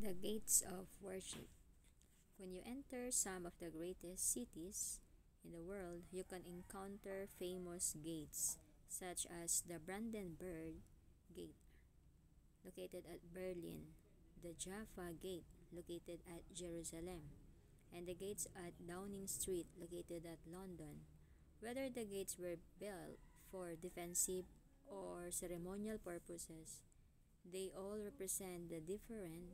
The gates of worship. When you enter some of the greatest cities in the world, you can encounter famous gates such as the Brandenburg Gate, located at Berlin, the Jaffa Gate, located at Jerusalem, and the gates at Downing Street, located at London. Whether the gates were built for defensive or ceremonial purposes, they all represent the difference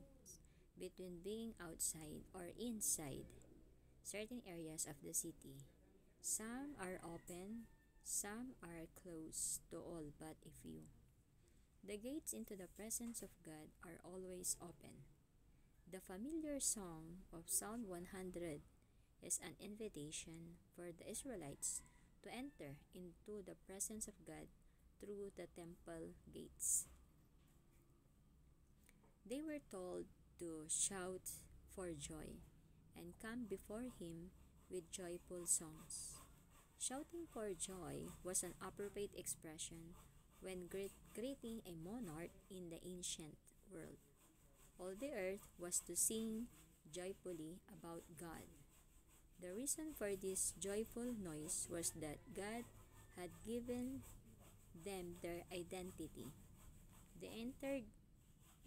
between being outside or inside certain areas of the city. Some are open, some are closed to all but a few. The gates into the presence of God are always open. The familiar song of Psalm 100 is an invitation for the Israelites to enter into the presence of God through the temple gates. They were told to shout for joy and come before him with joyful songs. Shouting for joy was an appropriate expression when greeting a monarch in the ancient world. All the earth was to sing joyfully about God. The reason for this joyful noise was that God had given them their identity. They entered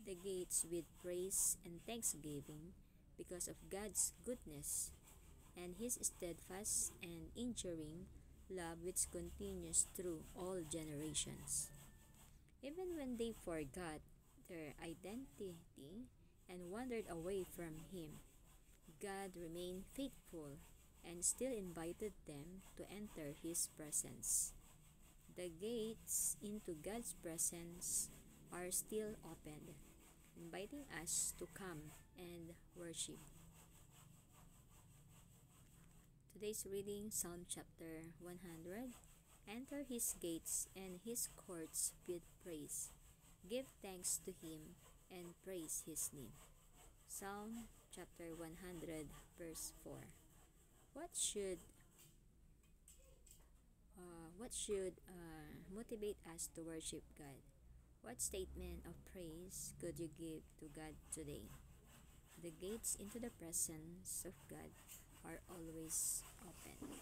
the gates with praise and thanksgiving because of God's goodness and his steadfast and enduring love which continues through all generations. Even when they forgot their identity and wandered away from him, God remained faithful and still invited them to enter his presence. The gates into God's presence are still open, inviting us to come and worship. Today's reading, Psalm chapter 100. Enter his gates and his courts with praise. Give thanks to him and praise his name. Psalm chapter 100 verse 4. What should motivate us to worship God? What statement of praise could you give to God today? The gates into the presence of God are always open.